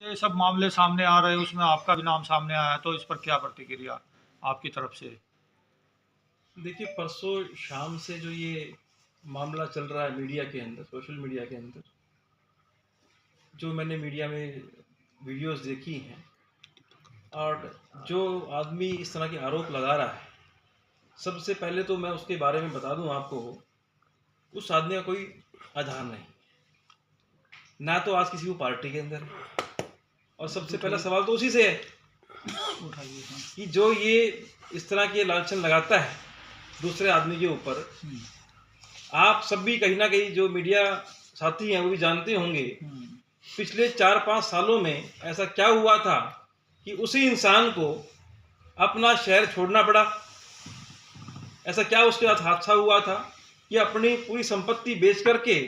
ये सब मामले सामने आ रहे हैं, उसमें आपका भी नाम सामने आया है, तो इस पर क्या प्रतिक्रिया आपकी तरफ से? देखिए, परसों शाम से जो ये मामला चल रहा है मीडिया के अंदर, सोशल मीडिया के अंदर, जो मैंने मीडिया में वीडियोस देखी हैं और जो आदमी इस तरह के आरोप लगा रहा है, सबसे पहले तो मैं उसके बारे में बता दूं आपको, उस आदमी का कोई आधार नहीं, ना तो आज किसी को पार्टी के अंदर है। और सबसे पहला सवाल तो उसी से है कि जो ये इस तरह के लांछन लगाता है दूसरे आदमी के ऊपर। आप सब भी कहीं ना कहीं जो मीडिया साथी हैं वो भी जानते होंगे, पिछले 4-5 सालों में ऐसा क्या हुआ था कि उसी इंसान को अपना शहर छोड़ना पड़ा। ऐसा क्या उसके साथ हादसा हुआ था कि अपनी पूरी संपत्ति बेच करके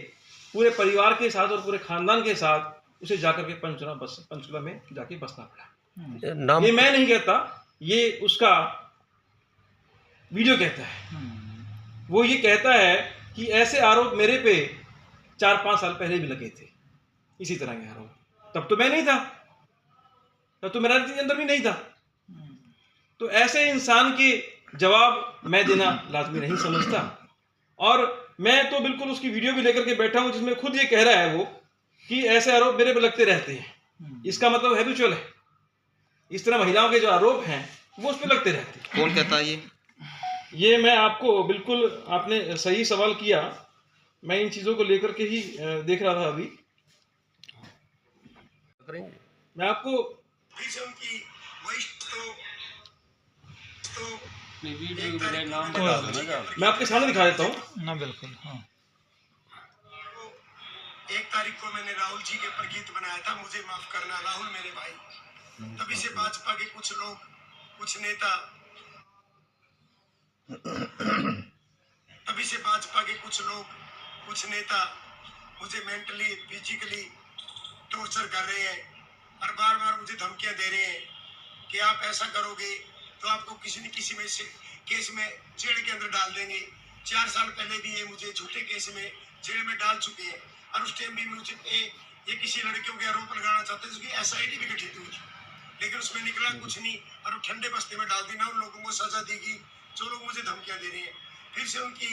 पूरे परिवार के साथ और पूरे खानदान के साथ उसे जाकर के पंचकुला में जाके बसना पड़ा। नाम ये मैं नहीं कहता, ये उसका वीडियो कहता है। वो ये कहता है कि ऐसे आरोप मेरे पे 4-5 साल पहले भी लगे थे, इसी तरह के आरोप। तब तो मैं नहीं था, तब तो मेरा अंदर भी नहीं था। तो ऐसे इंसान के जवाब मैं देना लाजमी नहीं समझता। और मैं तो बिल्कुल उसकी वीडियो भी लेकर के बैठा हूं जिसमें खुद ये कह रहा है वो कि ऐसे आरोप मेरे पे लगते रहते हैं। इसका मतलब हैबिचुअल है, इस तरह महिलाओं के जो आरोप हैं वो उस पर लगते रहते हैं। कौन कहता है ये मैं आपको बिल्कुल, आपने सही सवाल किया, मैं इन चीज़ों को लेकर के ही देख रहा था अभी। मैं आपको मैं आपके सामने दिखा देता हूँ ना। बिल्कुल, हाँ। 1 तारीख को मैंने राहुल जी के ऊपर गीत बनाया था, मुझे माफ करना राहुल मेरे भाई। तभी से भाजपा के कुछ लोग, कुछ नेता, तभी से भाजपा के कुछ लोग, कुछ नेता मुझे मेंटली, फिजिकली टॉर्चर कर रहे हैं और बार बार मुझे धमकियां दे रहे हैं कि आप ऐसा करोगे तो आपको किसी न किसी में से केस में जेल के अंदर डाल देंगे। 4 साल पहले भी ये मुझे झूठे केस में जेल में डाल चुके हैं और उस टाइम भी मुझे ये किसी लड़कियों के आरोप लगाना चाहते थे, SIT भी गठित हुई थी, लेकिन उसमें निकला कुछ नहीं और वो ठंडे बस्ते में डाल दी ना। उन लोगों को सजा देगी जो लोग मुझे धमकियां दे रहे हैं। फिर से उनकी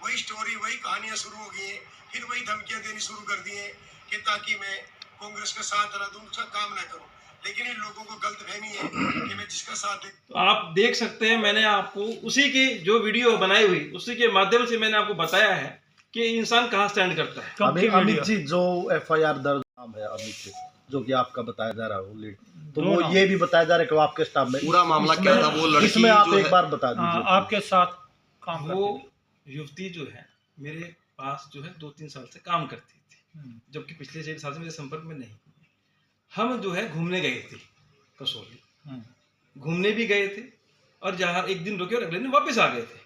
वही स्टोरी, वही कहानियां शुरू हो गई है, फिर वही धमकियां देनी शुरू कर दी है कि ताकि मैं कांग्रेस का साथ ना दूं, उसका काम ना करूं। लेकिन इन लोगों को गलतफहमी है कि मैं जिसका साथ दे। तो आप देख सकते हैं, मैंने आपको उसी की जो वीडियो बनाई हुई उसी के माध्यम से मैंने आपको बताया है कि इंसान कहाँ स्टैंड करता है। अमित जी जो FIR दर्ज नाम है अमित जी, जो कि आपका बताया जा रहा है लीड, तो वो ये भी बताया जा रहा है कि वो आपके स्टाफ में पूरा मामला क्या था, वो लड़की इसमें आप एक है, बार बता दीजिए। आपके साथ काम वो युवती जो है मेरे पास जो है 2-3 साल से काम करती थी, जबकि पिछले 6 साल से मेरे संपर्क में नहीं। हम जो है घूमने गए थे कसौली, घूमने भी गए थे और जहाँ एक दिन रुके और अगले दिन वापस आ गए थे।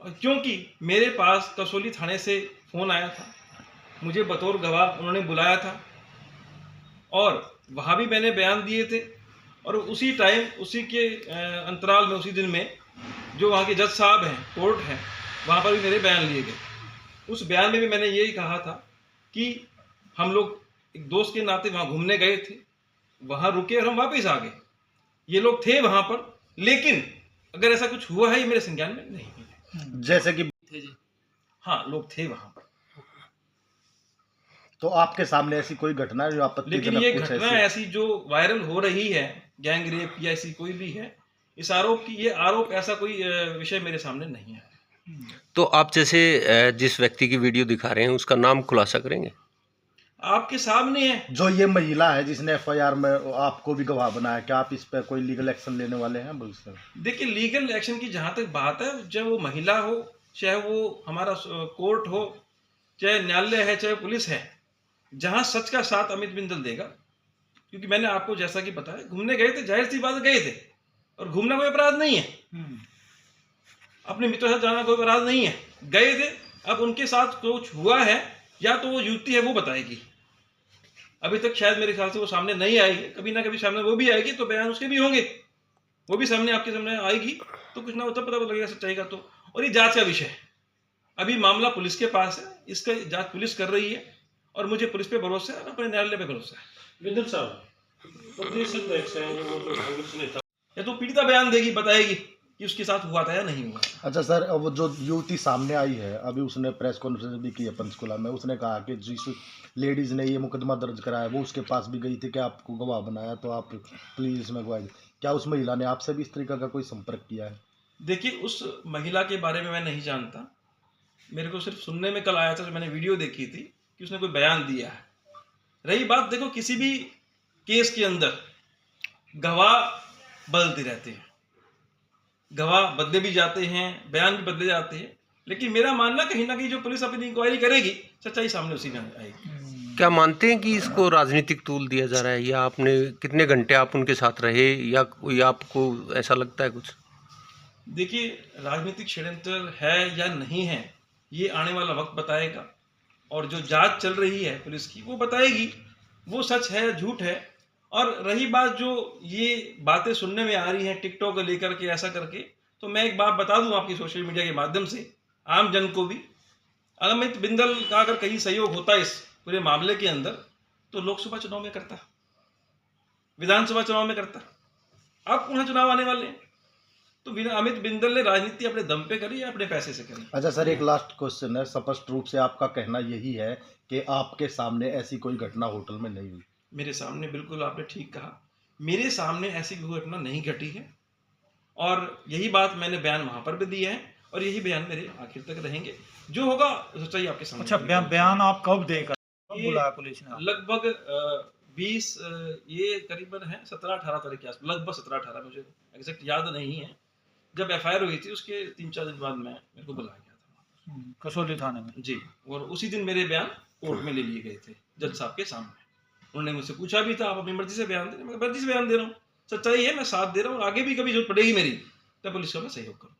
और क्योंकि मेरे पास कसौली थाने से फ़ोन आया था, मुझे बतौर गवाह उन्होंने बुलाया था और वहाँ भी मैंने बयान दिए थे। और उसी टाइम, उसी के अंतराल में, उसी दिन में जो वहाँ के जज साहब हैं, कोर्ट हैं, वहाँ पर भी मेरे बयान लिए गए। उस बयान में भी मैंने यही कहा था कि हम लोग एक दोस्त के नाते वहाँ घूमने गए थे, वहाँ रुके और हम वापस आ गए। ये लोग थे वहाँ पर, लेकिन अगर ऐसा कुछ हुआ है ये मेरे संज्ञान में नहीं है। जैसे कि थे जी, हाँ, लोग थे वहाँ पर। तो आपके सामने ऐसी कोई घटना है जो आपत्तिजनक? लेकिन ये घटना ऐसी जो वायरल हो रही है, गैंग रेप या ऐसी कोई भी है, इस आरोप की, ये आरोप ऐसा कोई विषय मेरे सामने नहीं है। तो आप जैसे जिस व्यक्ति की वीडियो दिखा रहे हैं उसका नाम खुलासा करेंगे? आपके सामने है जो ये महिला है जिसने FIR में आपको भी गवाह बनाया, क्या आप इस पर कोई लीगल एक्शन लेने वाले हैं भविष्य में? देखिए, लीगल एक्शन की जहाँ तक बात है, चाहे वो महिला हो, चाहे वो हमारा कोर्ट हो, चाहे न्यायालय है, चाहे पुलिस है, जहाँ सच का साथ अमित बिंदल देगा। क्योंकि मैंने आपको जैसा कि बताया, घूमने गए थे, जाहिर सी बात गए थे, और घूमना कोई अपराध नहीं है, अपने मित्रों के साथ जाना कोई अपराध नहीं है, गए थे। अब उनके साथ कुछ हुआ है या तो वो युवती है वो बताएगी, अभी तक शायद मेरे ख्याल से वो सामने नहीं आई है, कभी ना कभी सामने वो भी आएगी, तो बयान उसके भी होंगे, वो भी सामने आपके सामने आएगी, तो कुछ ना होता पता लगेगा सच्चाई का। तो और ये जांच का विषय है, अभी मामला पुलिस के पास है, इसका जांच पुलिस कर रही है और मुझे पुलिस पे भरोसा है और अपने न्यायालय पे भरोसा है। विदर साहब प्रदेश अध्यक्ष हैं वो जो कांग्रेस नेता, या तो पीड़िता बयान देगी, बताएगी कि उसके साथ हुआ था या नहीं हुआ। अच्छा सर, अब जो युवती सामने आई है, अभी उसने प्रेस कॉन्फ्रेंस भी की है पंचकुला में, उसने कहा कि जिस लेडीज ने ये मुकदमा दर्ज कराया वो उसके पास भी गई थी कि आपको गवाह बनाया तो आप प्लीज इसमें गवाही दें। क्या उस महिला ने आपसे भी इस तरीके का कोई संपर्क किया है? देखिए, उस महिला के बारे में मैं नहीं जानता, मेरे को सिर्फ सुनने में कल आया था, जो मैंने वीडियो देखी थी कि उसने कोई बयान दिया है। रही बात, देखो किसी भी केस के अंदर गवाह बदलते रहते हैं, गवाह बदले भी जाते हैं, बयान भी बदले जाते हैं, लेकिन मेरा मानना कहीं ना कहीं जो पुलिस अपनी इंक्वायरी करेगी सच्चाई सामने उसी में आएगी। क्या मानते हैं कि इसको राजनीतिक तूल दिया जा रहा है, या आपने कितने घंटे आप उनके साथ रहे, या कोई आपको ऐसा लगता है कुछ? देखिए, राजनीतिक षड्यंत्र है या नहीं है ये आने वाला वक्त बताएगा, और जो जांच चल रही है पुलिस की वो बताएगी वो सच है झूठ है। और रही बात जो ये बातें सुनने में आ रही हैं टिकटॉक को लेकर के ऐसा करके, तो मैं एक बात बता दूं आपकी सोशल मीडिया के माध्यम से आम जन को भी, अमित बिंदल का अगर कहीं सहयोग होता इस पूरे मामले के अंदर तो लोकसभा चुनाव में करता, विधानसभा चुनाव में करता। अब पुनः चुनाव आने वाले हैं, तो अमित बिंदल ने राजनीति अपने दम पे करी या अपने पैसे से करी? अच्छा सर, एक लास्ट क्वेश्चन है, स्पष्ट रूप से आपका कहना यही है कि आपके सामने ऐसी कोई घटना होटल में नहीं हुई? मेरे सामने, बिल्कुल आपने ठीक कहा, मेरे सामने ऐसी कोई घटना नहीं घटी है, और यही बात मैंने बयान वहां पर भी दिया है, और यही बयान मेरे आखिर तक रहेंगे, जो होगा सच्चाई आपके सामने। अच्छा, बयान आप कब देकर ये बुलाया पुलिस ने? लगभग 20 ये करीबन है 17-18 तारीख के आसपास, लगभग 17-18, मुझे एग्जैक्ट याद नहीं है। जब FIR हुई थी उसके 3-4 दिन बाद मेरे को बुलाया गया था कसौली थाने में जी, और उसी दिन मेरे बयान कोर्ट में ले लिए गए थे जज साहब के सामने। उन्होंने मुझसे पूछा भी था आप अपनी मर्जी से बयान दे, मैं मर्जी से बयान दे रहा हूँ, सच्चाई है, मैं साथ दे रहा हूँ, आगे भी कभी जरूरत पड़ेगी मेरी तो पुलिस का मैं सहयोग करूँ।